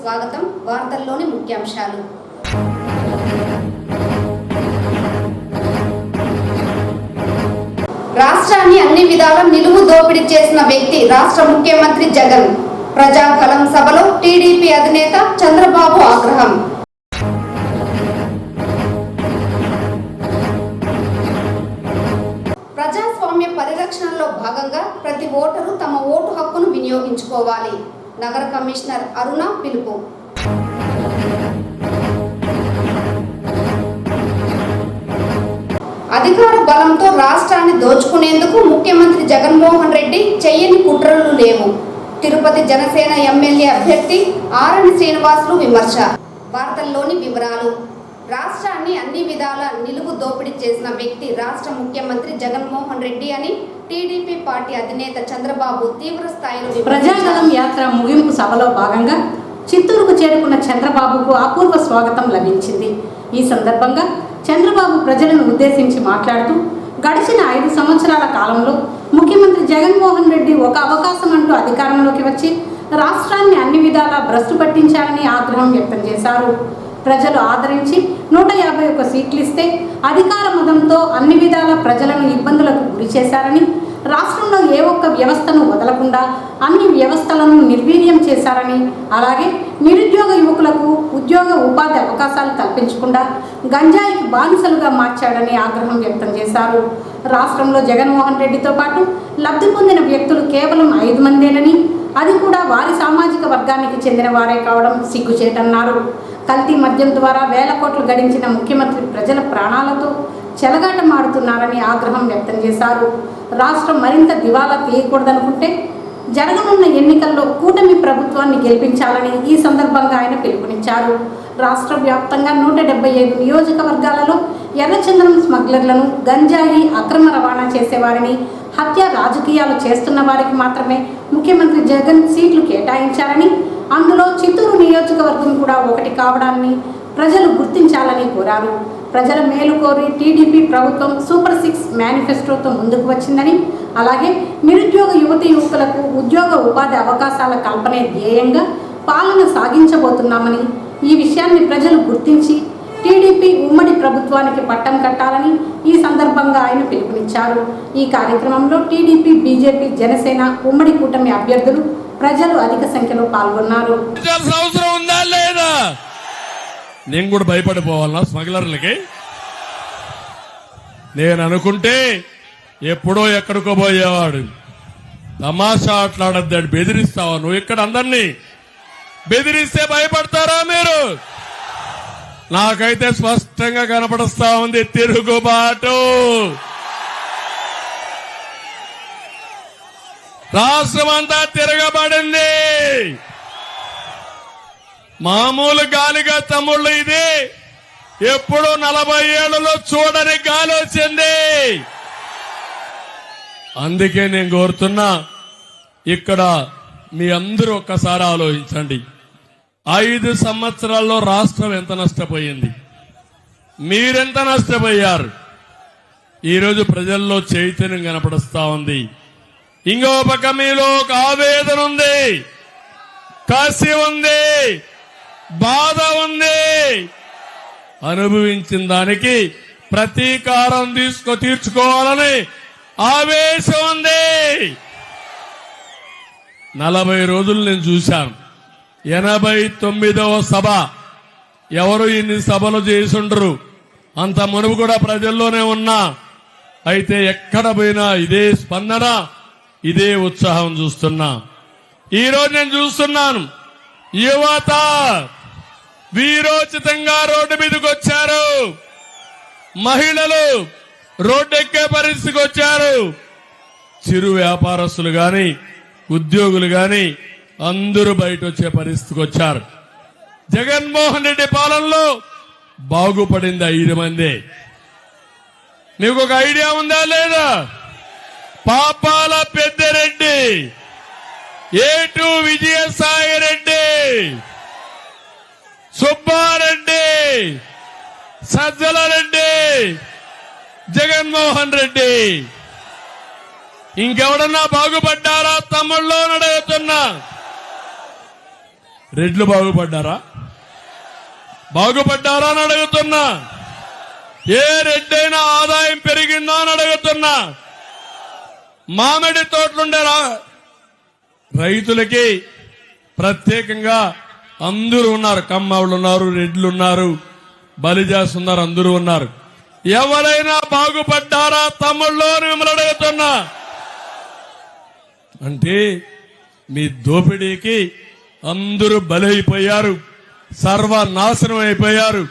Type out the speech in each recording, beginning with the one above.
స్వాగతం. వార్తల్లోని ముఖ్యాంశాలు. రాష్ట్రాన్ని అన్ని విధాల నిలువు దోపిడీ చేసిన వ్యక్తి రాష్ట్ర ముఖ్యమంత్రి జగన్. ప్రజాగళం సభలో టీడీపీ అధినేత చంద్రబాబు ఆగ్రహం. ప్రజాస్వామ్య పరిరక్షణలో భాగంగా ప్రతి ఓటరు తమ ఓటు హక్కును వినియోగించుకోవాలి. నగర కమిషనర్ అరుణ పిలుపు. అధికార బలంతో రాష్ట్రాన్ని దోచుకునేందుకు ముఖ్యమంత్రి జగన్మోహన్ రెడ్డి చెయ్యని కుట్రలు లేవు. తిరుపతి జనసేన ఎమ్మెల్యే అభ్యర్థి ఆరణి శ్రీనివాసులు విమర్శ. వార్తల్లోని వివరాలు. రాష్ట్రాన్ని అన్ని విధాల నిలువు దోపిడీ చేసిన వ్యక్తి రాష్ట్ర ముఖ్యమంత్రి జగన్మోహన్ రెడ్డి అని టీడీపీ పార్టీ అధినేత చంద్రబాబు తీవ్ర స్థాయిలో ప్రజాగళం యాత్ర ముగింపు సభలో భాగంగా చిత్తూరుకు చేరుకున్న చంద్రబాబుకు అపూర్వ స్వాగతం లభించింది. ఈ సందర్భంగా చంద్రబాబు ప్రజలను ఉద్దేశించి మాట్లాడుతూ గడిచిన 5 సంవత్సరాల కాలంలో ముఖ్యమంత్రి జగన్మోహన్ రెడ్డి ఒక అవకాశం అంటూ అధికారంలోకి వచ్చి రాష్ట్రాన్ని అన్ని విధాలా భ్రష్టు పట్టించారని ఆగ్రహం వ్యక్తం చేశారు. ప్రజలు ఆదరించి 151 సీట్లు ఇస్తే అధికార మదంతో అన్ని విధాల ప్రజలను ఇబ్బందులకు గురి చేశారని, రాష్ట్రంలో ఏ ఒక్క వ్యవస్థను వదలకుండా అన్ని వ్యవస్థలను నిర్వీర్యం చేశారని, అలాగే నిరుద్యోగ యువకులకు ఉద్యోగ ఉపాధి అవకాశాలు కల్పించకుండా గంజాయికి బానిసలుగా మార్చాడని ఆగ్రహం వ్యక్తం చేశారు. రాష్ట్రంలో జగన్మోహన్ రెడ్డితో పాటు లబ్ధి పొందిన వ్యక్తులు కేవలం 5 మందేనని, అది కూడా వారి సామాజిక వర్గానికి చెందిన వారే కావడం సిగ్గుచేటన్నారు. కల్తీ మద్యం ద్వారా వేల కోట్లు గడించిన ముఖ్యమంత్రి ప్రజల ప్రాణాలతో చెలగాటమాడుతున్నారని ఆగ్రహం వ్యక్తం చేశారు. రాష్ట్రం మరింత దివాలా తీయకూడదనుకుంటే జరగనున్న ఎన్నికల్లో కూటమి ప్రభుత్వాన్ని గెలిపించాలని ఈ సందర్భంగా ఆయన పిలుపునిచ్చారు. రాష్ట్ర వ్యాప్తంగా 175 నియోజకవర్గాలలో ఎర్రచందనం స్మగ్లర్లను, గంజాయి అక్రమ రవాణా చేసేవారిని, హత్య రాజకీయాలు చేస్తున్న వారికి మాత్రమే ముఖ్యమంత్రి జగన్ సీట్లు కేటాయించారని, అందులో చిత్తూరు నియోజకవర్గం కూడా ఒకటి కావడాన్ని ప్రజలు గుర్తించాలని కోరారు. ప్రజల మేలు కోరి టీడీపీ ప్రభుత్వం సూపర్ 6 మేనిఫెస్టోతో ముందుకు వచ్చిందని, అలాగే నిరుద్యోగ యువతీ యువకులకు ఉద్యోగ ఉపాధి అవకాశాల కల్పనే ధ్యేయంగా పాలన సాగించబోతున్నామని, ఈ విషయాన్ని ప్రజలు గుర్తించి టీడీపీ ఉమ్మడి ప్రభుత్వానికి పట్టం కట్టాలని ఈ సందర్భంగా ఆయన పిలుపునిచ్చారు. ఈ కార్యక్రమంలో టీడీపీ, బీజేపీ, జనసేన ఉమ్మడి కూటమి అభ్యర్థులు, ప్రజలు అధిక సంఖ్యలో పాల్గొన్నారు. నేను కూడా భయపడిపోవాలన్నా స్మగ్లర్లకి? నేను అనుకుంటే ఎప్పుడో ఎక్కడికో పోయేవాడు. తమాషా ఆటలాడద్దాడు. బెదిరిస్తావా నువ్వు? ఇక్కడ అందరినీ బెదిరిస్తే భయపడతారా మీరు? నాకైతే స్పష్టంగా కనపడుస్తా ఉంది తిరుగుబాటు. రాష్ట్రం అంతా తిరగబడింది. మామూలు గాలిగా తమ్ముళ్ళు ఇది ఎప్పుడు 40 ఏళ్లలో చూడని గాలి వచ్చింది. అందుకే నేను కోరుతున్నా, ఇక్కడ మీ అందరూ ఒక్కసారి ఆలోచించండి. 5 సంవత్సరాల్లో రాష్ట్రం ఎంత నష్టపోయింది, మీరెంత నష్టపోయారు. ఈరోజు ప్రజల్లో చైతన్యం కనపడుస్తా ఉంది. ఇంకో పక్క మీలో ఒక ఆవేదన ఉంది, కసి ఉంది, బాధ ఉంది. అనుభవించిన దానికి ప్రతీకారం తీర్చుకోవాలని ఆవేశం ఉంది. 40 రోజులు నేను చూశాను. 89వ సభ. ఎవరు ఇన్ని సభలు చేసుండరు. అంత మునుపు కూడా ప్రజల్లోనే ఉన్నా. అయితే ఎక్కడ పోయినా ఇదే స్పందన, ఇదే ఉత్సాహం చూస్తున్నా. ఈరోజు నేను చూస్తున్నాను, యువత వీరోచితంగా రోడ్డు మీదకి వచ్చారు. మహిళలు రోడ్డెక్కే పరిస్థితికి వచ్చారు. చిరు వ్యాపారస్తులు గాని, ఉద్యోగులు గాని అందరూ బయట వచ్చే పరిస్థితికి వచ్చారు. జగన్మోహన్ రెడ్డి పాలనలో బాగుపడింది 5 మంది. మీకు ఒక ఐడియా ఉందా లేదా? పాపాల పెద్దిరెడ్డి, ఏటు విజయసాయి రెడ్డి, సుబ్బారెడ్డి, సజ్జల రెడ్డి, జగన్మోహన్ రెడ్డి. ఇంకెవడన్నా బాగుపడ్డారా తమ్ముళ్ళు? అడుగుతున్నా. రెడ్లు బాగుపడ్డారా? బాగుపడ్డారా అని అడుగుతున్నా. ఏ రెడ్డైనా ఆదాయం పెరిగిందా అని అడుగుతున్నా. మామిడి తోటలుండేరా రైతులకి ప్రత్యేకంగా అందరూ ఉన్నారు. కమ్మవాళ్ళు ఉన్నారు, రెడ్లు ఉన్నారు, బలిజాస్ ఉన్నారు, అందరూ ఉన్నారు. ఎవరైనా బాగుపడ్డారా తమ్ముళ్ళు అని మిమ్మల్ని అడుగుతున్నా. అంటే మీ దోపిడీకి అందరూ బలైపోయారు, సర్వనాశనం అయిపోయారు,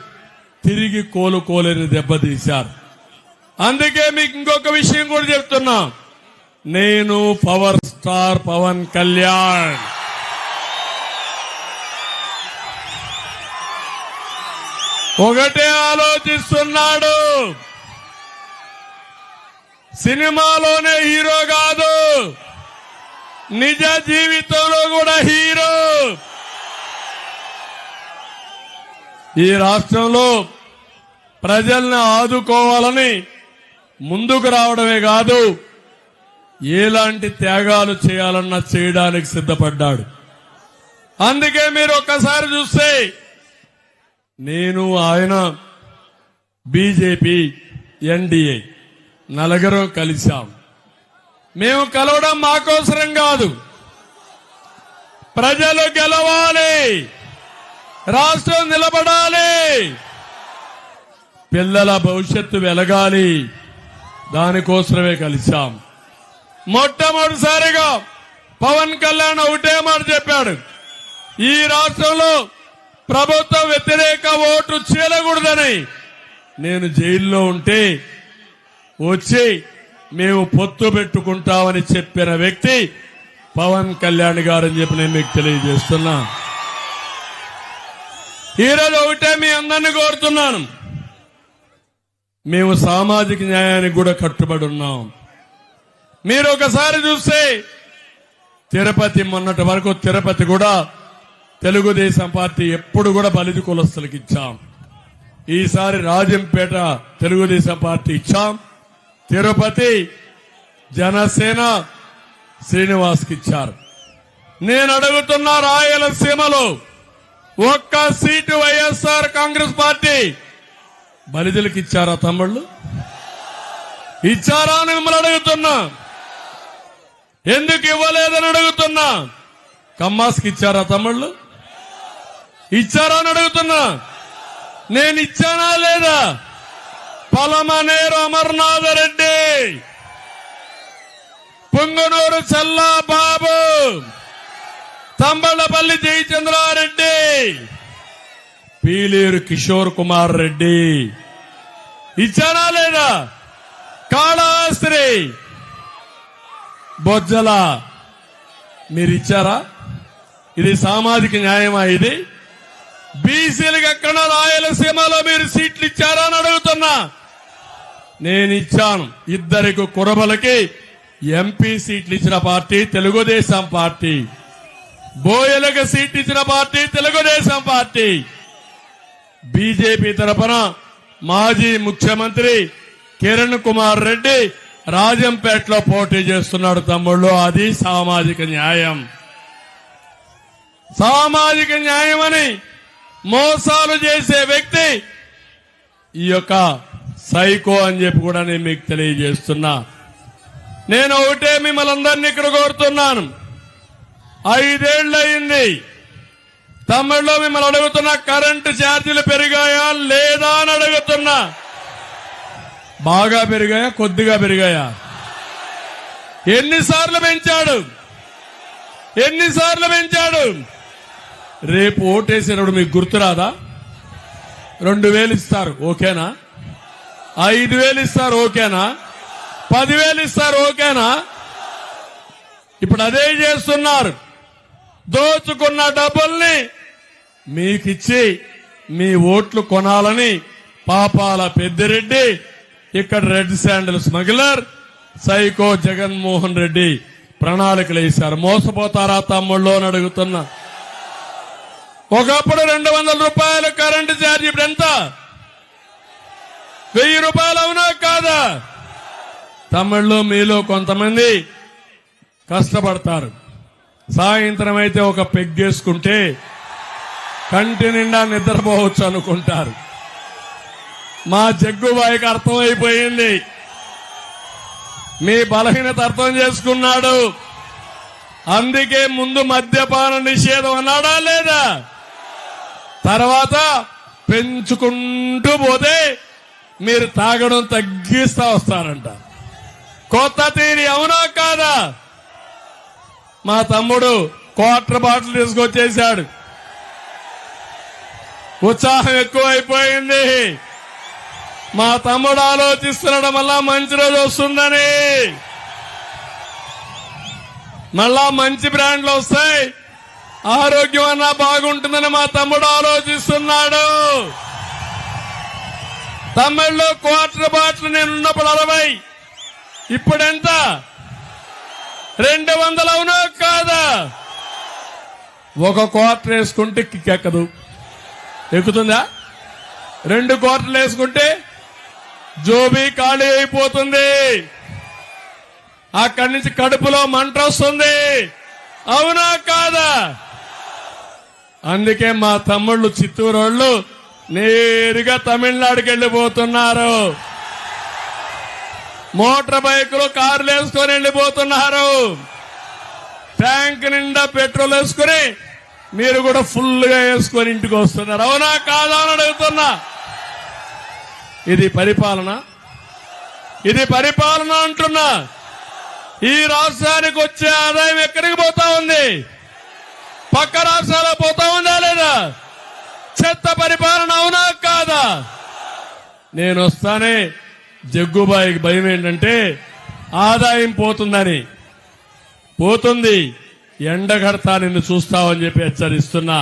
తిరిగి కోలుకోలేని దెబ్బతీశారు. అందుకే మీకు ఇంకొక విషయం కూడా చెప్తున్నా. నేను పవర్ స్టార్ పవన్ కళ్యాణ్. ఒకటే ఆలోచిస్తున్నాడు, సినిమాలోనే హీరో కాదు, నిజ జీవితంలో కూడా హీరో. ఈ రాష్ట్రంలో ప్రజల్ని ఆదుకోవాలని ముందుకు రావడమే కాదు, ఎలాంటి త్యాగాలు చేయాలన్నా చేయడానికి సిద్ధపడ్డాడు. అందుకే మీరు ఒక్కసారి చూస్తే నేను, ఆయన, బీజేపీ, ఎన్డీఏ నలుగురం కలిశాం. మేము కలవడం మాకోసరం కాదు, ప్రజలు గెలవాలి, రాష్ట్రం నిలబడాలి, పిల్లల భవిష్యత్తు వెలగాలి, దానికోసమే కలిశాం. మొట్టమొదటిసారిగా పవన్ కళ్యాణ్ ఒకటే మాట చెప్పాడు, ఈ రాష్ట్రంలో ప్రభుత్వ వ్యతిరేక ఓటు చీలకూడదని. నేను జైల్లో ఉంటే వచ్చి మేము పొత్తు పెట్టుకుంటామని చెప్పిన వ్యక్తి పవన్ కళ్యాణ్ గారని చెప్పి నేను మీకు తెలియజేస్తున్నా. ఈరోజు ఒకటే మీ అందరినీ కోరుతున్నాను, మేము సామాజిక న్యాయానికి కూడా కట్టుబడి ఉన్నాం. మీరు ఒకసారి చూస్తే తిరుపతి, మొన్నటి వరకు తిరుపతి కూడా తెలుగుదేశం పార్టీ ఎప్పుడు కూడా బలిజ కులస్తులకు ఇచ్చాం. ఈసారి రాజంపేట తెలుగుదేశం పార్టీ ఇచ్చాం. తిరుపతి జనసేన శ్రీనివాస్కి ఇచ్చారు. నేను అడుగుతున్నా, రాయలసీమలో ఒక్క సీటు వైఎస్ఆర్ కాంగ్రెస్ పార్టీ బలిజలకు ఇచ్చారా తమ్ముళ్ళు? ఇచ్చారా అని మిమ్మల్ని అడుగుతున్నా. ఎందుకు ఇవ్వలేదని అడుగుతున్నా. కమ్మాస్కి ఇచ్చారా తమ్ముళ్ళు? ఇచ్చారా అని అడుగుతున్నా. నేను ఇచ్చానా లేదా? పలమనేరు అమర్నాథ రెడ్డి, పుంగనూరు చల్లా బాబు, తంబళ్లపల్లి జయచంద్రారెడ్డి, పీలేరు కిషోర్ కుమార్ రెడ్డి ఇచ్చానా లేదా? కాళహస్తి, బొజ్జల మీరిచ్చారా? ఇది సామాజిక న్యాయమా? ఇది బీసీలకు ఎక్కడ రాయలసీమలో మీరు సీట్లు ఇచ్చారా అని అడుగుతున్నా. నేను ఇచ్చాను. ఇద్దరికి కురబలకి ఎంపీ సీట్లు ఇచ్చిన పార్టీ తెలుగుదేశం పార్టీ, బోయలకు సీట్లు ఇచ్చిన పార్టీ తెలుగుదేశం పార్టీ. బీజేపీ తరఫున మాజీ ముఖ్యమంత్రి కిరణ్ కుమార్ రెడ్డి రాజంపేటలో పోటీ చేస్తున్నాడు తమ్ముళ్ళు. అది సామాజిక న్యాయం. సామాజిక న్యాయమని మోసాలు చేసే వ్యక్తి ఈ యొక్క సైకో అని చెప్పి కూడా నేను మీకు తెలియజేస్తున్నా. నేను ఒకటే మిమ్మల్ని అందరినీ ఇక్కడ కోరుతున్నాను, 5 ఏళ్ళు అయింది తమిళలో మిమ్మల్ని అడుగుతున్నా, కరెంటు ఛార్జీలు పెరిగాయా లేదా అని అడుగుతున్నా. బాగా పెరిగాయా, కొద్దిగా పెరిగాయా? ఎన్నిసార్లు పెంచాడు? ఎన్నిసార్లు పెంచాడు? రేపు ఓటేసినప్పుడు మీకు గుర్తురాదా? 2000 ఇస్తారు, ఓకేనా? 5000 ఇస్తారు, ఓకేనా? 10,000 ఇస్తారు, ఓకేనా? ఇప్పుడు అదే చేస్తున్నారు. దోచుకున్న డబ్బుల్ని మీకిచ్చి మీ ఓట్లు కొనాలని పాపాల పెద్దిరెడ్డి, ఇక్కడ red sandal smuggler psycho Jaganmohan Reddy ప్రణాళికలు వేశారు. మోసపోతారా తమ్ముళ్ళు అని అడుగుతున్నా. ఒకప్పుడు 200 రూపాయలు కరెంటు ఛార్జీ, ఇప్పుడు ఎంత? 1000 రూపాయలు, అవునా కాదా? తమిళ్లో మీలో కొంతమంది కష్టపడతారు. సాయంత్రం అయితే ఒక పెగ్గేసుకుంటే కంటి నిండా నిద్రపోవచ్చు అనుకుంటారు. మా జగ్గుబాయికి అర్థమైపోయింది, మీ బలహీనత అర్థం చేసుకున్నాడు. అందుకే ముందు మద్యపాన నిషేధం అన్నాడా లేదా, తర్వాత పెంచుకుంటూ పోతే మీరు తాగడం తగ్గిస్తా వస్తారంట. కొత్త తీరి అవునా కాదా? మా తమ్ముడు క్వార్టర్ బాటిల్ తీసుకొచ్చేశాడు. ఉత్సాహం ఎక్కువైపోయింది. మా తమ్ముడు ఆలోచిస్తున్నాడు మళ్ళా మంచి రోజు వస్తుందని, మళ్ళా మంచి బ్రాండ్లు వస్తాయి, ఆరోగ్యం అన్నా బాగుంటుందని మా తమ్ముడు ఆలోచిస్తున్నాడు. తమిళ్లో క్వార్టర్ బాటిల్ నేనున్నప్పుడు 60, ఇప్పుడెంత? 200 అవునా కాదా? ఒక క్వార్టర్ వేసుకుంటే కిక్ ఎక్కదు, ఎక్కుతుందా? 2 క్వార్టర్లు వేసుకుంటే జోబీ ఖాళీ అయిపోతుంది, అక్కడి నుంచి కడుపులో మంట వస్తుంది, అవునా కాదా? అందుకే మా తమ్ముళ్ళు చిత్తూరు వాళ్ళు నేరుగా తమిళనాడుకి వెళ్ళిపోతున్నారు. మోటార్ బైకులు కార్లు వేసుకొని వెళ్ళిపోతున్నారు. ట్యాంక్ నిండా పెట్రోల్ వేసుకుని మీరు కూడా ఫుల్ గా వేసుకొని ఇంటికి వస్తున్నారు, అవునా కాదా అని అడుగుతున్నా. ఇది పరిపాలన, ఇది పరిపాలన అంటున్నా. ఈ రాష్ట్రానికి వచ్చే ఆదాయం ఎక్కడికి పోతా ఉంది? పక్క రాష్ట్రాల్లో పోతా ఉందా లేదా? చెత్త పరిపాలన, అవునా కాదా? నేను వస్తానే జగ్గుబాయికి భయం ఏంటంటే ఆదాయం పోతుందని. పోతుంది, ఎండగడతా నిన్ను చూస్తావని చెప్పి హెచ్చరిస్తున్నా.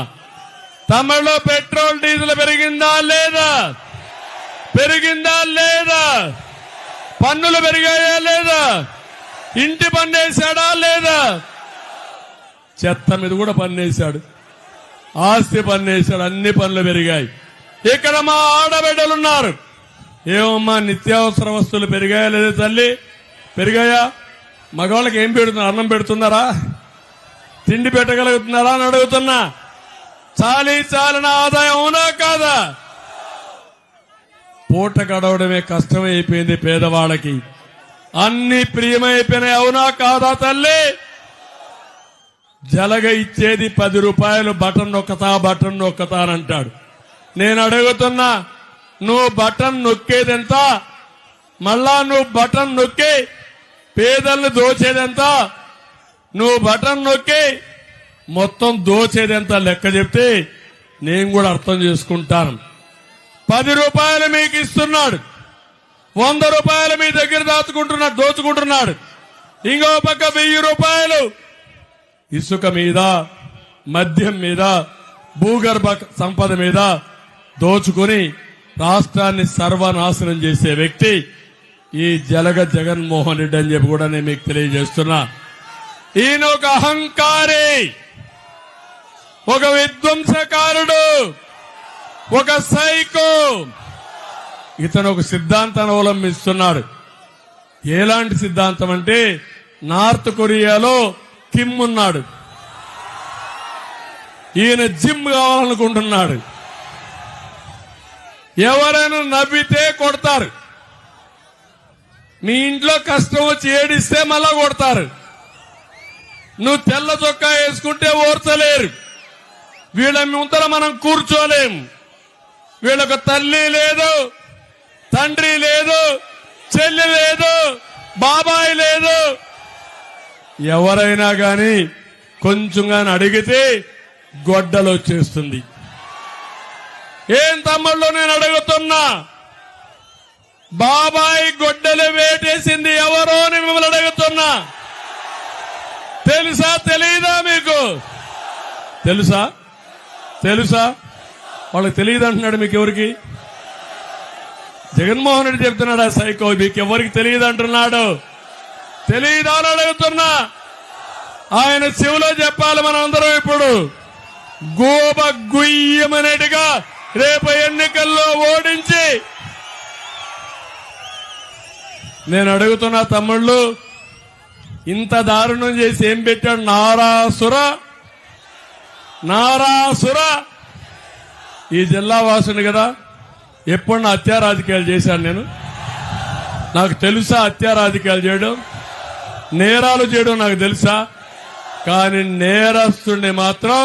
తమిళలో పెట్రోల్ డీజిల్ పెరిగిందా లేదా? పెరిగిందా లేదా? పన్నులు పెరిగాయా లేదా? ఇంటి పన్నేశాడా లేదా? చెత్త మీద కూడా పన్నేశాడు, ఆస్తి పన్నేశాడు, అన్ని పనులు పెరిగాయి. ఇక్కడ మా ఆడబిడ్డలున్నారు. ఏమమ్మా నిత్యావసర వస్తువులు పెరిగాయా లేదా తల్లి? పెరిగాయా? మగవాళ్ళకి ఏం పెడుతున్నారు? అన్నం పెడుతున్నారా? తిండి పెట్టగలుగుతున్నారా అని అడుగుతున్నా. చాలిన ఆదాయం అవునా కాదా? పూట గడవడమే కష్టమైపోయింది పేదవాళ్ళకి, అన్ని ప్రియమైపోయినాయి, అవునా కాదా తల్లి? జలగ ఇచ్చేది 10 రూపాయలు, బటన్ నొక్కతా అని అంటాడు. నేను అడుగుతున్నా, నువ్వు బటన్ నొక్కేదెంత? మళ్ళా నువ్వు బటన్ నొక్కి పేదల్ని దోచేదెంత? నువ్వు బటన్ నొక్కి మొత్తం దోచేదెంత లెక్క చెప్తే నేను కూడా అర్థం చేసుకుంటాను. 10 రూపాయలు మీకు ఇస్తున్నాడు, 100 రూపాయలు మీ దగ్గర దోచుకుంటున్నాడు. ఇంకో పక్క 1000 రూపాయలు ఇసుక మీద, మద్యం మీద, భూగర్భ సంపద మీద దోచుకుని రాష్ట్రాన్ని సర్వనాశనం చేసే వ్యక్తి ఈ జగన్మోహన్ రెడ్డి అని చెప్పి కూడా నేను మీకు తెలియజేస్తున్నా. ఈయన ఒక అహంకారి, ఒక విధ్వంసకారుడు, ఒక సైకో. ఇతను ఒక సిద్ధాంతాన్ని అవలంబిస్తున్నాడు. ఎలాంటి సిద్ధాంతం అంటే, నార్త్ కొరియాలో కిమ్ ఉన్నాడు, ఈయన జిమ్ కావాలనుకుంటున్నాడు. ఎవరైనా నవ్వితే కొడతారు, మీ ఇంట్లో కష్టం వచ్చి ఏడిస్తే మళ్ళా కొడతారు. నువ్వు తెల్ల చొక్కా వేసుకుంటే ఓర్చలేరు. వీళ్ళ ముందర మనం కూర్చోలేం. వీళ్ళకు తల్లి లేదు, తండ్రి లేదు, చెల్లి లేదు, బాబాయ్ లేదు. ఎవరైనా గాని కొంచెం గాని అడిగితే గొడ్డలు వచ్చేస్తుంది. ఏం తమ్ముళ్ళు నేను అడుగుతున్నా, బాబాయ్ గొడ్డలు వేటేసింది ఎవరో అని మిమ్మల్ని అడుగుతున్నా. తెలుసా తెలీదా మీకు? తెలుసా వాళ్ళకి తెలియదు అంటున్నాడు. మీకు ఎవరికి? జగన్మోహన్ రెడ్డి చెప్తున్నాడు, ఆ సైకో మీకు ఎవరికి తెలియదు అంటున్నాడు. తెలియదా అని అడుగుతున్నా. ఆయన చెవిలో చెప్పాలి మనం అందరం. ఇప్పుడు గోబ గుయ్యమనేట్టుగా రేపు ఎన్నికల్లో ఓడించి, నేను అడుగుతున్నా తమ్ముళ్ళు, ఇంత దారుణం చేసి ఏం పెట్టాడు? నారాసుర ఈ జిల్లా వాసుని కదా, ఎప్పుడు హత్యా రాజకీయాలు చేశాను నేను? నాకు తెలుసా హత్యా రాజకీయాలు చేయడం, నేరాలు చేయడం నాకు తెలుసా? కానీ నేరస్తుడిని మాత్రం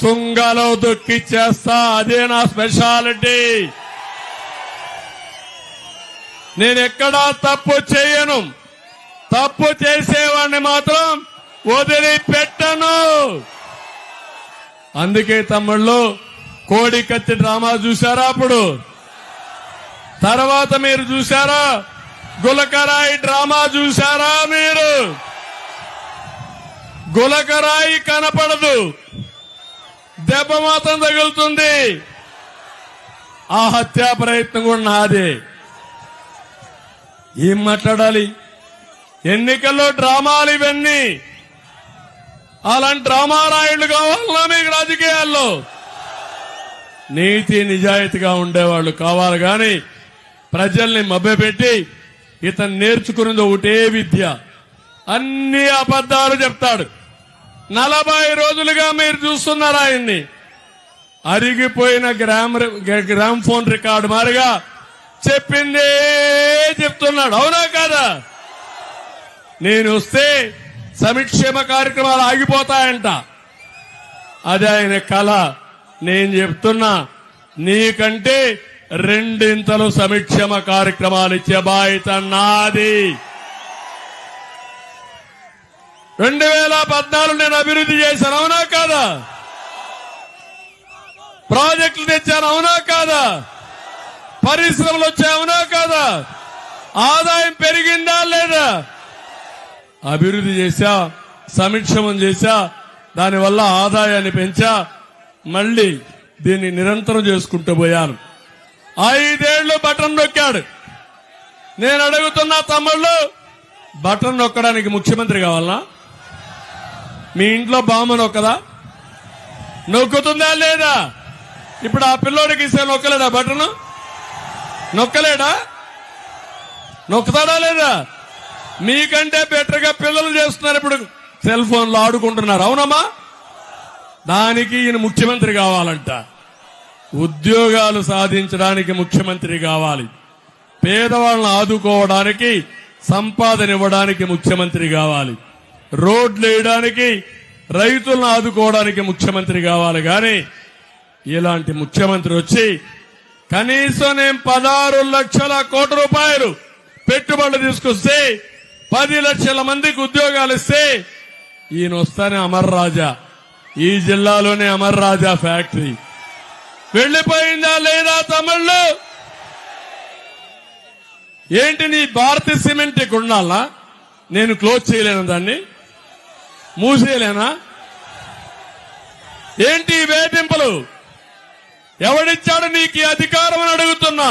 తుంగలో దొక్కిచ్చేస్తా, అదే నా స్పెషాలిటీ. నేను ఎక్కడా తప్పు చేయను, తప్పు చేసేవాడిని మాత్రం వదిలిపెట్టను. అందుకే తమ్ముళ్ళు కోడి కత్తి డ్రామా చూశారా? అప్పుడు తర్వాత మీరు చూశారా? గులకరాయి డ్రామా చూశారా? మీరు గులకరాయి కనపడదు, దెబ్బ మాత్రం తగులుతుంది. ఆ హత్యా ప్రయత్నం కూడా నాదే. ఏం మాట్లాడాలి? ఎన్నికల్లో డ్రామాలు ఇవన్నీ. అలాంటి డ్రామా రాయుళ్ళు కావాలన్నా మీకు రాజకీయాల్లో? నీతి నిజాయితీగా ఉండేవాళ్ళు కావాలి, కానీ ప్రజల్ని మభ్యపెట్టి ఇతను నేర్చుకున్నది ఒకటే విద్య, అన్ని అబద్ధాలు చెప్తాడు. 40 రోజులుగా మీరు చూస్తున్నారు ఆయన్ని. అరిగిపోయిన గ్రామ్ ఫోన్ రికార్డు మారిగా చెప్పిందే చెప్తున్నాడు. అవునా కాదా? నేను వస్తే సంక్షేమ కార్యక్రమాలు ఆగిపోతాయంట, అది ఆయన కళ. నేను చెప్తున్నా, నీకంటే 2 సంక్షేమ కార్యక్రమాలు ఇచ్చే బాధ్యత నాది. 2014 నేను అభివృద్ధి చేశాను, అవునా కాదా? ప్రాజెక్టులు తెచ్చాను, అవునా కాదా? పరిశ్రమలు వచ్చాయి, అవునా కాదా? ఆదాయం పెరిగిందా లేదా? అభివృద్ధి చేశా, సంక్షేమం చేశా, దానివల్ల ఆదాయాన్ని పెంచా, మళ్ళీ దీన్ని నిరంతరం చేసుకుంటూ పోయాను. 5 ఏళ్లు బటన్ నొక్కాడు. నేను అడుగుతున్నా తమ్ముళ్ళు, బటన్ నొక్కడానికి ముఖ్యమంత్రి కావాలనా? మీ ఇంట్లో బామ్మ నొక్కదా? నొక్కుతుందా లేదా? ఇప్పుడు ఆ పిల్లోడికి ఇస్తే నొక్కలేడా బటన్? నొక్కలేడా? నొక్కుతాడా లేదా? మీకంటే బెటర్ గా పిల్లలు చేస్తున్నారు, ఇప్పుడు సెల్ ఫోన్లో ఆడుకుంటున్నారు, అవునమ్మా? దానికి ఈయన ముఖ్యమంత్రి కావాలంట. ఉద్యోగాలు సాధించడానికి ముఖ్యమంత్రి కావాలి, పేదవాళ్ళని ఆదుకోవడానికి, సంపాదన ఇవ్వడానికి ముఖ్యమంత్రి కావాలి, రోడ్లు వేయడానికి, రైతులను ఆదుకోవడానికి ముఖ్యమంత్రి కావాలి. కానీ ఇలాంటి ముఖ్యమంత్రి వచ్చి కనీసం నేను 16 లక్షల కోట్ల రూపాయలు పెట్టుబడులు తీసుకొస్తే 10 లక్షల మందికి ఉద్యోగాలు ఇస్తే, ఈయన వస్తానే అమర్ రాజా, ఈ జిల్లాలోనే అమర్ రాజా ఫ్యాక్టరీ వెళ్లిపోయిందా లేదా తమిళ్లు? ఏంటి నీ భారతీయ సిమెంట్ ఇక్కడ ఉండాలా? నేను క్లోజ్ చేయలేను, దాన్ని మూసేయలేనా? ఏంటి వేధింపులు? ఎవడిచ్చాడు నీకు ఈ అధికారం అని అడుగుతున్నా,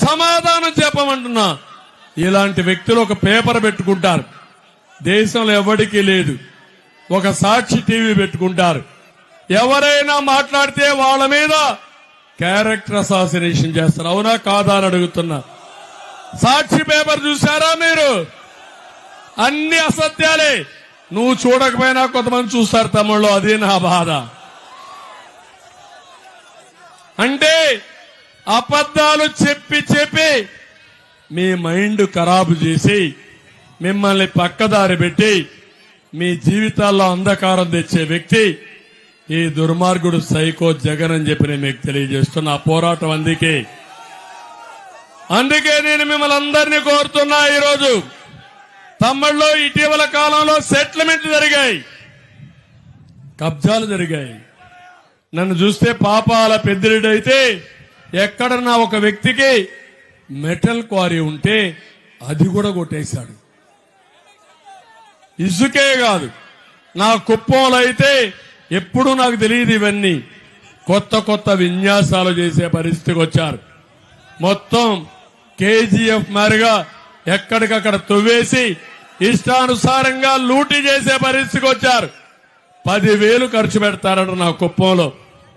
సమాధానం చెప్పమంటున్నా. ఇలాంటి వ్యక్తులు ఒక పేపర్ పెట్టుకుంటారు, దేశంలో ఎవరికీ లేదు. ఒక సాక్షి టీవీ పెట్టుకుంటారు, ఎవరైనా మాట్లాడితే వాళ్ళ మీద క్యారెక్టర్ అసాసినేషన్ చేస్తారు, అవునా కాదా అని అడుగుతున్నా. సాక్షి పేపర్ చూసారా మీరు? అన్ని అసత్యాలే. నువ్వు చూడకపోయినా కొంతమంది చూస్తారు తమ్ముళ్ళు, అదే నా బాధ. అంటే అబద్ధాలు చెప్పి చెప్పి మీ మైండ్ ఖరాబు చేసి, మిమ్మల్ని పక్కదారి పెట్టి, మీ జీవితాల్లో అంధకారం తెచ్చే వ్యక్తి ఈ దుర్మార్గుడు సైకో జగన్ అని చెప్పి నేను మీకు తెలియజేస్తున్నా. పోరాటం అందుకే నేను మిమ్మల్ని అందరినీ కోరుతున్నా. ఈరోజు తమ్ముళ్ళు ఇటీవల కాలంలో సెటిల్మెంట్ జరిగాయి, కబ్జాలు జరిగాయి. నన్ను చూస్తే పాపాల పెద్దిరెడ్డైతే ఎక్కడన్నా ఒక వ్యక్తికి మెటల్ క్వారీ ఉంటే అది కూడా కొట్టేశాడు. ఇసుకే కాదు, నా కుప్పంలో అయితే ఎప్పుడూ నాకు తెలియదు ఇవన్నీ, కొత్త కొత్త విన్యాసాలు చేసే పరిస్థితికి వచ్చారు. మొత్తం కేజీఎఫ్ మారిగా ఎక్కడికక్కడ తవ్వేసి ఇష్టానుసారంగా లూటీ చేసే పరిస్థితికి వచ్చారు. 10,000 ఖర్చు పెడతారట నా కుప్పంలో.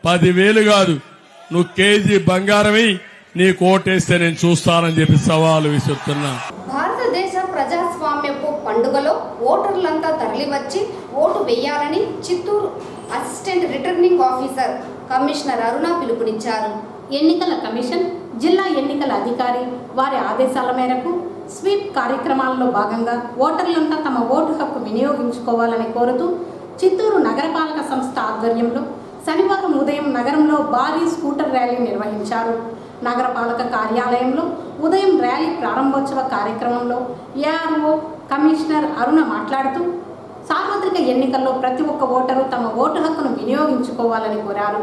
10,000 కాదు, నువ్వు కేజీ బంగారమి, నీ కోటేస్తే నేను చూస్తానని చెప్పి సవాలు విసురుతున్నా. భారతదేశ ప్రజాస్వామ్యపు పండుగలో ఓటర్లంతా తరలివచ్చి ఓటు వేయాలని Chittoor assistant returning officer commissioner Aruna పిలుపునిచ్చారు. ఎన్నికల కమిషన్, జిల్లా ఎన్నికల అధికారి వారి ఆదేశాల మేరకు స్వీప్ కార్యక్రమాల్లో భాగంగా ఓటర్లంతా తమ ఓటు హక్కు వినియోగించుకోవాలని కోరుతూ చిత్తూరు నగరపాలక సంస్థ ఆధ్వర్యంలో శనివారం ఉదయం నగరంలో భారీ స్కూటర్ ర్యాలీ నిర్వహించారు. నగరపాలక కార్యాలయంలో ఉదయం ర్యాలీ ప్రారంభోత్సవ కార్యక్రమంలో ఏఆర్ఓ కమిషనర్ అరుణ మాట్లాడుతూ సార్వత్రిక ఎన్నికల్లో ప్రతి ఒక్క ఓటరు తమ ఓటు హక్కును వినియోగించుకోవాలని కోరారు.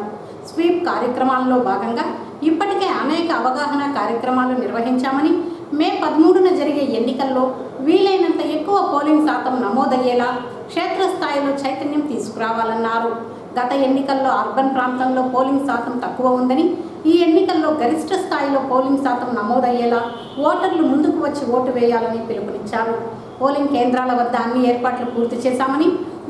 స్వీప్ కార్యక్రమాల్లో భాగంగా ఇప్పటికే అనేక అవగాహన కార్యక్రమాలు నిర్వహించామని మే 13న జరిగే ఎన్నికల్లో వీలైనంత ఎక్కువ పోలింగ్ శాతం నమోదయ్యేలా క్షేత్రస్థాయిలో చైతన్యం తీసుకురావాలన్నారు. గత ఎన్నికల్లో అర్బన్ ప్రాంతంలో పోలింగ్ శాతం తక్కువ ఉందని, ఈ ఎన్నికల్లో గరిష్ట స్థాయిలో పోలింగ్ శాతం నమోదయ్యేలా ఓటర్లు ముందుకు వచ్చి ఓటు వేయాలని పిలుపునిచ్చారు. పోలింగ్ కేంద్రాల వద్ద అన్ని ఏర్పాట్లు పూర్తి చేశామని,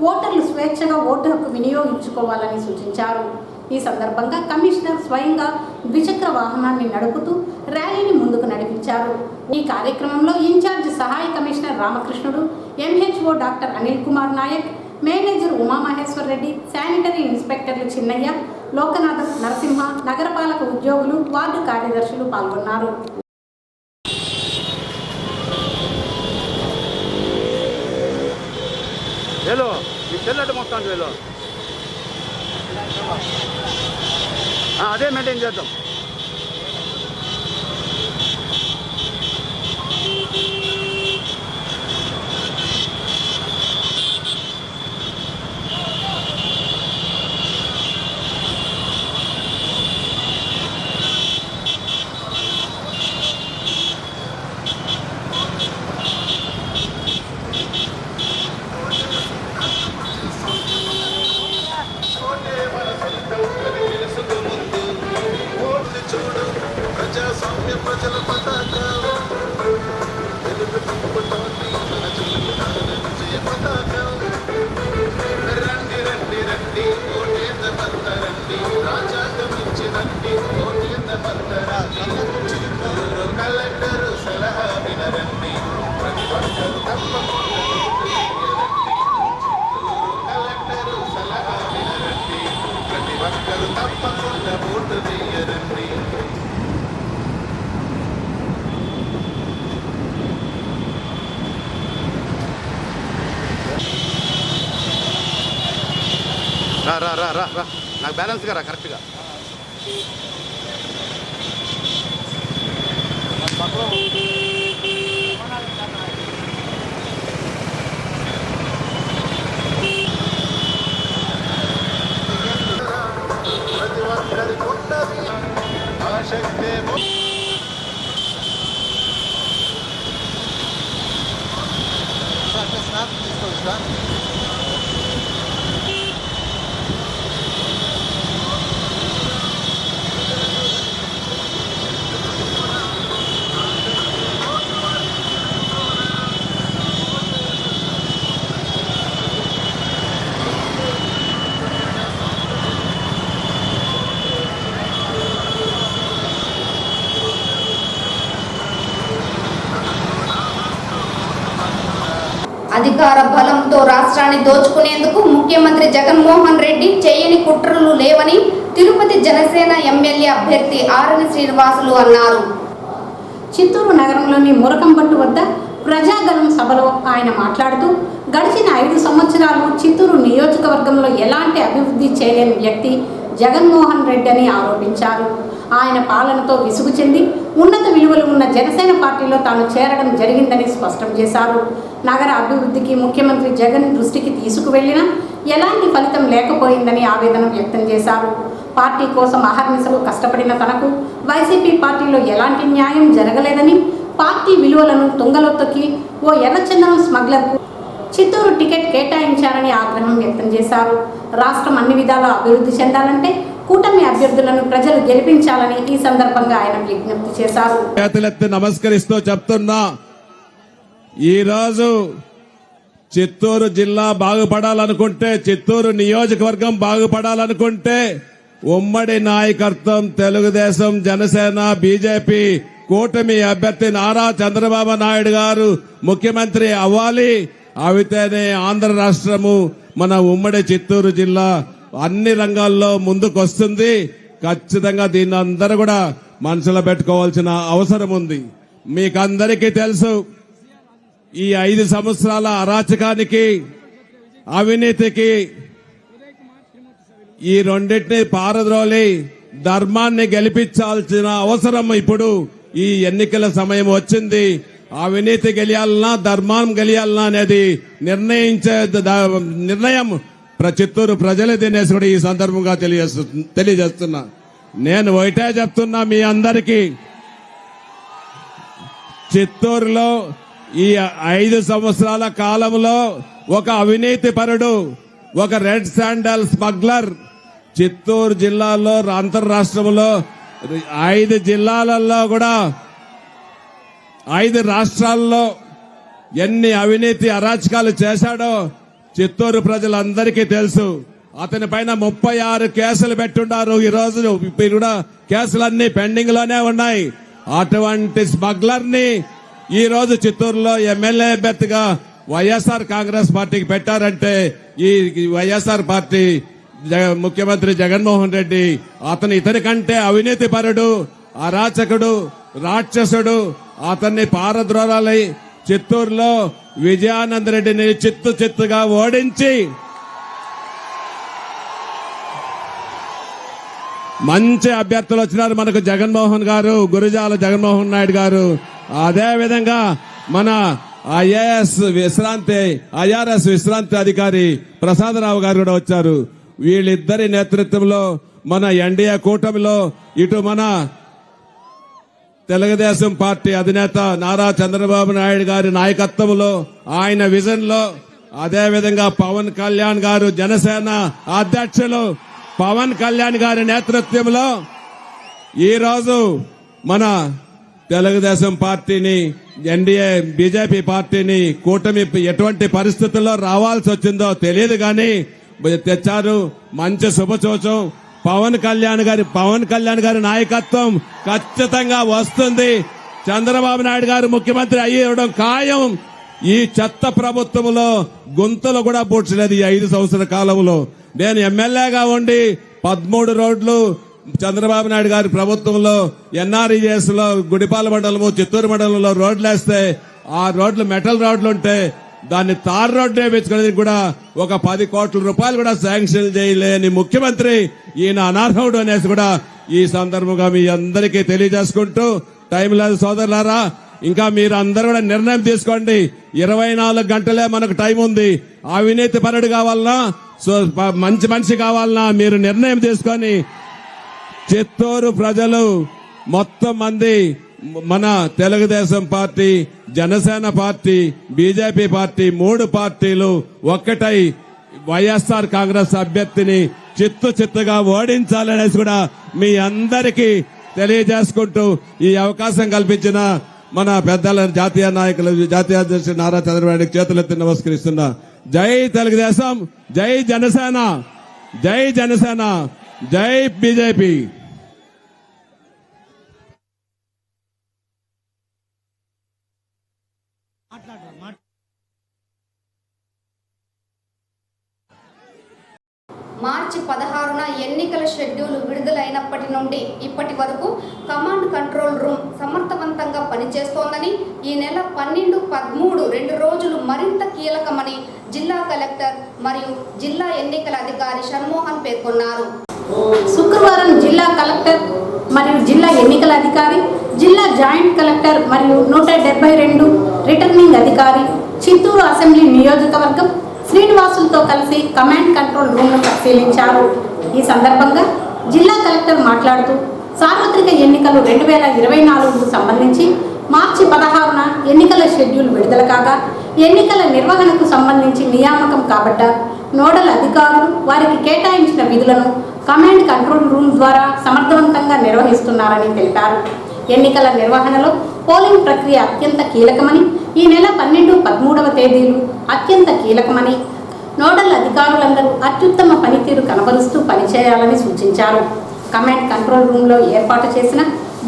ఓటర్లు స్వేచ్ఛగా ఓటు హక్కు వినియోగించుకోవాలని సూచించారు. ఈ సందర్భంగా కమిషనర్ స్వయంగా ద్విచక్ర వాహనాన్ని నడుపుతూ ర్యాలీని ముందుకు నడిపించారు. ఈ కార్యక్రమంలో ఇన్ఛార్జ్ సహాయ commissioner Ramakrishnudu, MHO doctor Anil Kumar Naik, manager Umamaheswar Reddy, sanitary ఇన్స్పెక్టర్లు చిన్నయ్య, లోకనాథం, నరసింహ, నగరపాలక ఉద్యోగులు, వార్డు కార్యదర్శులు పాల్గొన్నారు. అదే మెయింటైన్ చేద్దాం. ప్రజల పతాక విజయ పతాక రండి రండి రండి ఓటేంద బల్ల రండి రాజాగమించి రండి ఓటేంద బల్ల రండి చిత్తూరు కలెక్టర్ సలహా వినరండి ప్రతి ఒక్కరు తప్పకుండా కలెక్టర్ సలహా వినరండి ప్రతి ఒక్కరు తప్పకుండా ఓటు వేయరండి. రా రా రా రా రా నాకు బ్యాలెన్స్గా రా కరెక్ట్గా. ప్రతి ఒక్కరి కొట్టది ఆశక్తే అధికార బలంతో రాష్ట్రాన్ని దోచుకునేందుకు ముఖ్యమంత్రి జగన్మోహన్ రెడ్డి చేయని కుట్రలు లేవని తిరుపతి జనసేన ఎమ్మెల్యే అభ్యర్థి ఆరణి శ్రీనివాసులు అన్నారు. చిత్తూరు నగరంలోని మురకంపట్టు వద్ద ప్రజాగలం సభలో ఆయన మాట్లాడుతూ గడిచిన 5 సంవత్సరాలు చిత్తూరు నియోజకవర్గంలో ఎలాంటి అభివృద్ధి చేయలేని వ్యక్తి జగన్మోహన్ రెడ్డి అని ఆరోపించారు. ఆయన పాలనతో విసుగు చెంది ఉన్నత విలువలు ఉన్న జనసేన పార్టీలో తాను చేరడం జరిగిందని స్పష్టం చేశారు. నగర అభివృద్ధికి ముఖ్యమంత్రి జగన్ దృష్టికి తీసుకువెళ్లినా ఎలాంటి ఫలితం లేకపోయిందని ఆవేదన వ్యక్తం చేశారు. పార్టీ కోసం అహర్నిశలు కష్టపడిన తనకు వైసీపీ పార్టీలో ఎలాంటి న్యాయం జరగలేదని, పార్టీ విలువలను తుంగలో తొక్కి ఓ ఎర్రచందనం స్మగ్లర్కు చిత్తూరు టికెట్ కేటాయించారని ఆగ్రహం వ్యక్తం చేశారు. రాష్ట్రం అన్ని విధాలా అభివృద్ధి చెందాలంటే కూటమి అభ్యర్థులను ప్రజలు గెలిపించాలని ఈ సందర్భంగా ఆయన విజ్ఞప్తి చేశారు. చేతులెత్తి నమస్కరిస్తూ చెప్తున్నా, ఈరోజు చిత్తూరు జిల్లా బాగుపడాలనుకుంటే, చిత్తూరు నియోజకవర్గం బాగుపడాలనుకుంటే ఉమ్మడి నాయకత్వం తెలుగుదేశం, జనసేన, బీజేపీ కూటమి అభ్యర్థి నారా చంద్రబాబు నాయుడు గారు ముఖ్యమంత్రి అవ్వాలి. అవితేనే ఆంధ్ర రాష్ట్రము, మన ఉమ్మడి చిత్తూరు జిల్లా అన్ని రంగాల్లో ముందుకు వస్తుంది. ఖచ్చితంగా దీన్ని అందరూ కూడా మనసులో పెట్టుకోవాల్సిన అవసరం ఉంది. మీకందరికీ తెలుసు, ఈ 5 సంవత్సరాల అరాచకానికి, అవినీతికి ఈ రెండింటిని పారద్రోలి ధర్మాన్ని గెలిపించాల్సిన అవసరం ఇప్పుడు ఈ ఎన్నికల సమయం వచ్చింది. అవినీతి గెలియాలన్నా ధర్మం గెలియాలన్నా అనేది నిర్ణయం చిత్తూరు ప్రజలే తినేసి కూడా ఈ సందర్భంగా తెలియజేస్తున్నా. నేను ఒకటే చెప్తున్నా మీ అందరికీ, చిత్తూరులో ఈ 5 సంవత్సరాల కాలంలో ఒక అవినీతి పరుడు, ఒక రెడ్ శాండల్ స్మగ్లర్ చిత్తూరు జిల్లాలో అంతర్రాష్ట్రంలో 5 జిల్లాలలో కూడా 5 రాష్ట్రాల్లో ఎన్ని అవినీతి అరాచకాలు చేశాడో చిత్తూరు ప్రజలందరికీ తెలుసు. అతని పైన 36 కేసులు పెట్టుండారు. ఈ రోజు కూడా కేసులన్నీ పెండింగ్ లోనే ఉన్నాయి. అటువంటి స్మగ్లర్ ని ఈ రోజు చిత్తూరులో ఎమ్మెల్యే అభ్యర్థిగా వైఎస్ఆర్ కాంగ్రెస్ పార్టీకి పెట్టారంటే ఈ వైఎస్ఆర్ పార్టీ ముఖ్యమంత్రి జగన్మోహన్ రెడ్డి ఇతని కంటే అవినీతి పరుడు, అరాచకుడు, రాక్షసుడు. అతన్ని పారద్రోలాలి చిత్తూరులో విజయానంద రెడ్డిని చిత్తుగా ఓడించి మంచి అభ్యర్థులు వచ్చినారు మనకు. జగన్మోహన్ గారు, గురజాల జగన్మోహన్ నాయుడు గారు, అదే విధంగా మన ఐఆర్ఎస్ విశ్రాంతి అధికారి ప్రసాదరావు గారు కూడా వచ్చారు. వీళ్ళిద్దరి నేతృత్వంలో మన ఎన్డీఏ కూటమిలో ఇటు మన తెలుగుదేశం పార్టీ అధినేత నారా చంద్రబాబు నాయుడు గారి నాయకత్వంలో, ఆయన విజన్ లో, అదే విధంగా పవన్ కళ్యాణ్ గారు జనసేన అధ్యక్షులు పవన్ కళ్యాణ్ గారి నేతృత్వంలో ఈరోజు మన తెలుగుదేశం పార్టీని, ఎన్డీఏ బీజేపీ పార్టీని కూటమి ఎటువంటి పరిస్థితుల్లో రావాల్సి వచ్చిందో తెలియదు కానీ తెచ్చారు. మంచి శుభసూచం. పవన్ కళ్యాణ్ గారి నాయకత్వం ఖచ్చితంగా వస్తుంది. చంద్రబాబు నాయుడు గారు ముఖ్యమంత్రి అయ్యడం ఖాయం. ఈ చెత్త ప్రభుత్వంలో గుంతలు కూడా పూడ్చలేదు. ఈ 5 సంవత్సరాల కాలంలో నేను ఎమ్మెల్యేగా ఉండి 13 రోడ్లు చంద్రబాబు నాయుడు గారి ప్రభుత్వంలో ఎన్ఆర్ఈఎస్ లో గుడిపాల మండలము, చిత్తూరు మండలంలో రోడ్లు వేస్తే ఆ రోడ్లు మెటల్ రోడ్లు ఉంటే దాన్ని తార్ రోడ్డు వేయించుకునేది కూడా ఒక 10 కోట్ల రూపాయలు కూడా శాంక్షన్ చేయలేని ముఖ్యమంత్రి ఈయన అనర్హుడు అనేసి కూడా ఈ సందర్భంగా మీ అందరికీ తెలియజేసుకుంటూ, టైం లేదు సోదరులారా, ఇంకా మీరు అందరూ కూడా నిర్ణయం తీసుకోండి. 24 గంటలే మనకు టైం ఉంది. అవినీతి పరుడు కావాలన్నా, మంచి మనిషి కావాలన్నా మీరు నిర్ణయం తీసుకొని చిత్తూరు ప్రజలు మొత్తం మంది మన Telugu Desam party, Janasena party, BJP party 3 పార్టీలు ఒక్కటై వైఎస్ఆర్ కాంగ్రెస్ అభ్యర్థిని చిత్తుగా ఓడించాలనేసి కూడా మీ అందరికీ తెలియజేసుకుంటూ ఈ అవకాశం కల్పించిన మన పెద్దల జాతీయ నాయకులు, జాతీయ అధ్యక్షుడు నారా చంద్రబాబు చేతులెత్తి నమస్కరిస్తున్నా. జై తెలుగుదేశం, జై జనసేన, జై జనసేన, జై బీజేపీ. మార్చి 16న ఎన్నికల షెడ్యూల్ విడుదలైనప్పటి నుండి ఇప్పటి వరకు కమాండ్ కంట్రోల్ రూమ్ సమర్థవంతంగా పనిచేస్తోందని, ఈ నెల 12, 13 2 రోజులు మరింత కీలకమని జిల్లా కలెక్టర్ మరియు జిల్లా ఎన్నికల అధికారి షణ్మోహన్ పేర్కొన్నారు. శుక్రవారం జిల్లా కలెక్టర్ మరియు జిల్లా ఎన్నికల అధికారి, జిల్లా జాయింట్ కలెక్టర్ మరియు 172 రిటర్నింగ్ అధికారి, చిత్తూరు అసెంబ్లీ నియోజకవర్గం శ్రీనివాసులతో కలిసి కమాండ్ కంట్రోల్ రూమ్ను పరిశీలించారు. ఈ సందర్భంగా జిల్లా కలెక్టర్ మాట్లాడుతూ, సార్వత్రిక ఎన్నికలు 2024కు సంబంధించి మార్చి 16న ఎన్నికల షెడ్యూల్ విడుదల కాగా, ఎన్నికల నిర్వహణకు సంబంధించి నియామకం కాబట్ట నోడల్ అధికారులు వారికి కేటాయించిన విధులను కమాండ్ కంట్రోల్ రూమ్ ద్వారా సమర్థవంతంగా నిర్వహిస్తున్నారని తెలిపారు. ఎన్నికల నిర్వహణలో పోలింగ్ ప్రక్రియ అత్యంత కీలకమని, ఈ నెల 12, 13వ తేదీలు అత్యంత కీలకమని, నోడల్ అధికారులందరూ అత్యుత్తమ పనితీరు కనబరుస్తూ పనిచేయాలని సూచించారు. కమాండ్ కంట్రోల్ రూమ్లో ఏర్పాటు చేసిన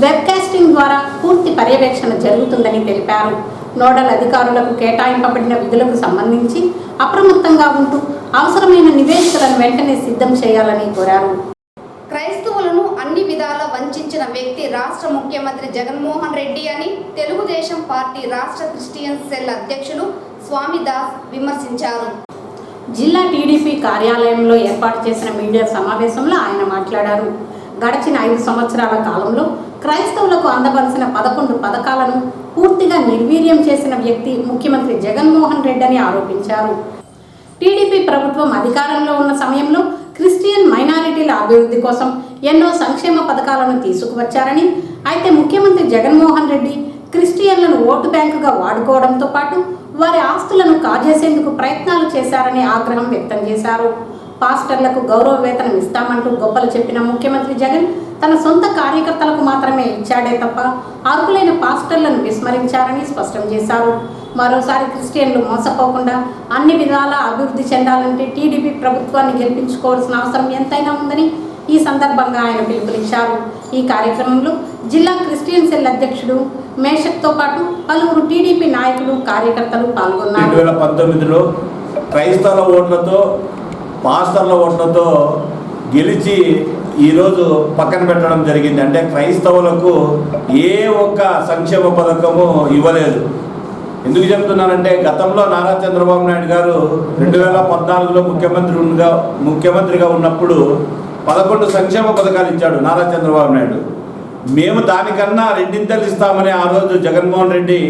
వెబ్కాస్టింగ్ ద్వారా పూర్తి పర్యవేక్షణ జరుగుతుందని తెలిపారు. నోడల్ అధికారులకు కేటాయింపబడిన విధులకు సంబంధించి అప్రమత్తంగా ఉంటూ అవసరమైన నివేదికలను వెంటనే సిద్ధం చేయాలని కోరారు. క్రైస్తవులను అన్ని విధాలా వంచిన వ్యక్తి రాష్ట్ర ముఖ్యమంత్రి జగన్మోహన్ రెడ్డి అని తెలుగుదేశం పార్టీ రాష్ట్ర క్రిస్టియన్ సెల్ అధ్యక్షులు స్వామిదాస్ విమర్శించారు. జిల్లా టీడీపీ కార్యాలయంలో ఏర్పాటు చేసిన మీడియా సమావేశంలో ఆయన మాట్లాడారు. గడిచిన 5 సంవత్సరాల కాలంలో క్రైస్తవులకు అందవలసిన 11 పథకాలను పూర్తిగా నిర్వీర్యం చేసిన వ్యక్తి ముఖ్యమంత్రి జగన్మోహన్ రెడ్డి అని ఆరోపించారు. టీడీపీ ప్రభుత్వం అధికారంలో ఉన్న సమయంలో క్రిస్టియన్ మైనారిటీల అభివృద్ధి కోసం ఎన్నో సంక్షేమ పథకాలను తీసుకువచ్చారని, అయితే ముఖ్యమంత్రి జగన్మోహన్ రెడ్డి క్రిస్టియన్లను ఓటు బ్యాంకుగా వాడుకోవడంతో పాటు వారి ఆస్తులను కాజేసేందుకు ప్రయత్నాలు చేశారని ఆగ్రహం వ్యక్తం చేశారు. పాస్టర్లకు గౌరవ వేతనం ఇస్తామంటూ గొప్పలు చెప్పిన ముఖ్యమంత్రి జగన్ తన సొంత కార్యకర్తలకు మాత్రమే ఇచ్చాడే తప్ప అర్హులైన పాస్టర్లను విస్మరించారని స్పష్టం చేశారు. మరోసారి క్రిస్టియన్లు మోసపోకుండా అన్ని విధాలా అభివృద్ధి చెందాలంటే టీడీపీ ప్రభుత్వాన్ని గెలిపించుకోవాల్సిన అవసరం ఎంతైనా ఉందని ఈ సందర్భంగా ఆయన పిలుపునిచ్చారు. ఈ కార్యక్రమంలో జిల్లా క్రిస్టియన్ సెల్ అధ్యక్షుడు మేషక్తో పాటు పలువురు టీడీపీ నాయకులు, కార్యకర్తలు పాల్గొన్నారు. 2019లో క్రైస్తవ ఓట్లతో పాస్టర్ల ఓట్లతో గెలిచి ఈరోజు పక్కన పెట్టడం జరిగింది. అంటే క్రైస్తవులకు ఏ ఒక్క సంక్షేమ పథకము ఇవ్వలేదు. ఎందుకు చెప్తున్నానంటే గతంలో నారా చంద్రబాబు నాయుడు గారు 2014లో ముఖ్యమంత్రిగా ఉన్నప్పుడు 11 సంక్షేమ పథకాలు ఇచ్చాడు నారా చంద్రబాబు నాయుడు. మేము దానికన్నా రెండింతలు ఇస్తామని ఆ రోజు జగన్మోహన్ రెడ్డి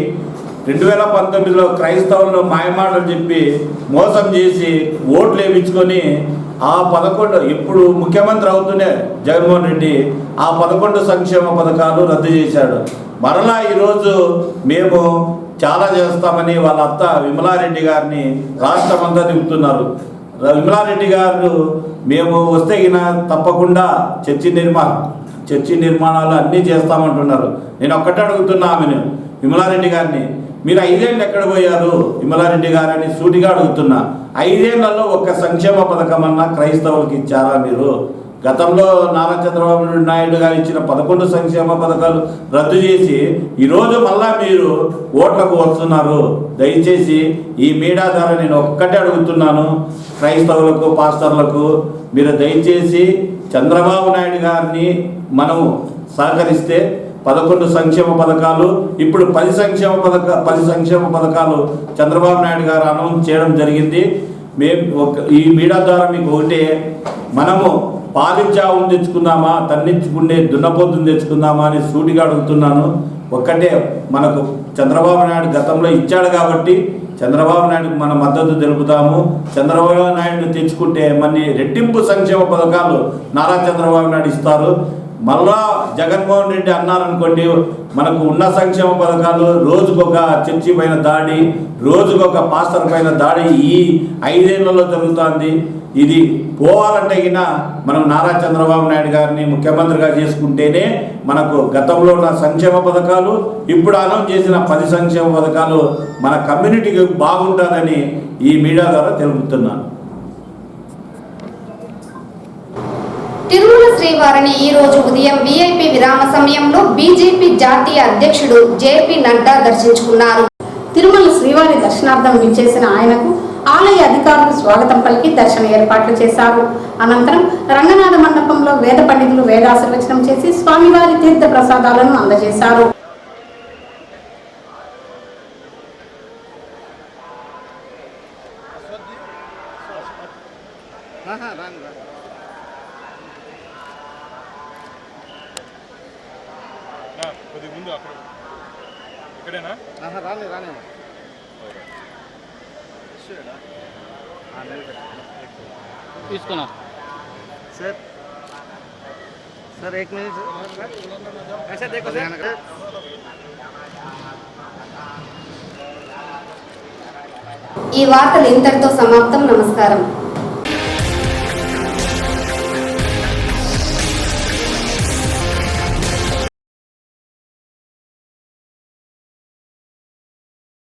2019లో క్రైస్తవులను మాయమాటలు చెప్పి మోసం చేసి ఓట్లు వేయించుకొని ఆ 11 ఇప్పుడు ముఖ్యమంత్రి అవుతూనే జగన్మోహన్ రెడ్డి ఆ 11 సంక్షేమ పథకాలు రద్దు చేశాడు. మరలా ఈరోజు మేము చాలా చేస్తామని వాళ్ళ అత్త విమలారెడ్డి గారిని రాష్ట్రమంతా తిప్పుతున్నారు. విమలారెడ్డి గారు మేము వస్తే గిన తప్పకుండా చర్చి నిర్మాణాలు అన్నీ చేస్తామంటున్నారు. నేను ఒక్కటే అడుగుతున్నా ఆమెను, విమలారెడ్డి గారిని, మీరు 5 ఏళ్ళు ఎక్కడ పోయారు విమలారెడ్డి గారని సూటిగా అడుగుతున్నా. 5 ఏళ్లలో ఒక్క సంక్షేమ పథకం అన్నా క్రైస్తవులకు ఇచ్చారా మీరు? గతంలో నారా చంద్రబాబు నాయుడు గారు ఇచ్చిన 11 సంక్షేమ పథకాలు రద్దు చేసి ఈరోజు మళ్ళా మీరు ఓట్లకు వస్తున్నారు. దయచేసి ఈ మీడియా ద్వారా నేను ఒక్కటే అడుగుతున్నాను, క్రైస్తవులకు పాస్టర్లకు మీరు దయచేసి చంద్రబాబు నాయుడు గారిని మనము సహకరిస్తే 11 సంక్షేమ పథకాలు ఇప్పుడు 10 సంక్షేమ పథకాలు చంద్రబాబు నాయుడు గారు అనౌన్స్ చేయడం జరిగింది. ఈ మీడియా ద్వారా మీకు ఒకటే, మనము పాలించావును తెచ్చుకుందామా తన్నించుకునే దున్నపోతుని తెచ్చుకుందామా అని సూటిగా అడుగుతున్నాను. ఒక్కటే, మనకు చంద్రబాబు నాయుడు గతంలో ఇచ్చాడు కాబట్టి చంద్రబాబు నాయుడుకు మన మద్దతు తెలుపుతాము. చంద్రబాబు నాయుడు తెచ్చుకుంటే మళ్ళీ రెట్టింపు సంక్షేమ పథకాలు నారా చంద్రబాబు నాయుడు ఇస్తారు. మళ్ళా జగన్మోహన్ రెడ్డి అన్నారనుకోండి, మనకు ఉన్న సంక్షేమ పథకాలు రోజుకొక చర్చి పైన దాడి, రోజుకొక పాస్టర్ పైన దాడి ఈ 5 ఏళ్లలో జరుగుతుంది. ఇది పోవాలంటే గిన మనం నారా చంద్రబాబు నాయుడు గారిని ముఖ్యమంత్రిగా చేసుకుంటేనే మనకు గతంలో ఉన్న సంక్షేమ పథకాలు ఇప్పుడు అనౌన్స్ చేసిన 10 సంక్షేమ పథకాలు మన కమ్యూనిటీకి బాగుంటుందని ఈ మీడియా ద్వారా తెలుపుతున్నాను. తిరుమల శ్రీవారిని ఈ రోజు ఉదయం వీఐపీ విరామ సమయంలో బీజేపీ జాతీయ అధ్యక్షుడు జేపీ నడ్డా దర్శించుకున్నారు. తిరుమల శ్రీవారి దర్శనార్థం విచ్చేసిన ఆయనకు ఆలయ అధికారులు స్వాగతం పలికి దర్శన ఏర్పాట్లు చేశారు. అనంతరం రంగనాథ మండపంలో వేద పండితులు వేదాశీర్వచనం చేసి స్వామివారి తీర్థ ప్రసాదాలను అందజేశారు. తీసుకున్నా सर 1 मिनट ऐसा देखो सर. ఈ వార్తలు ఇంతటితో సమాప్తం. నమస్కారం.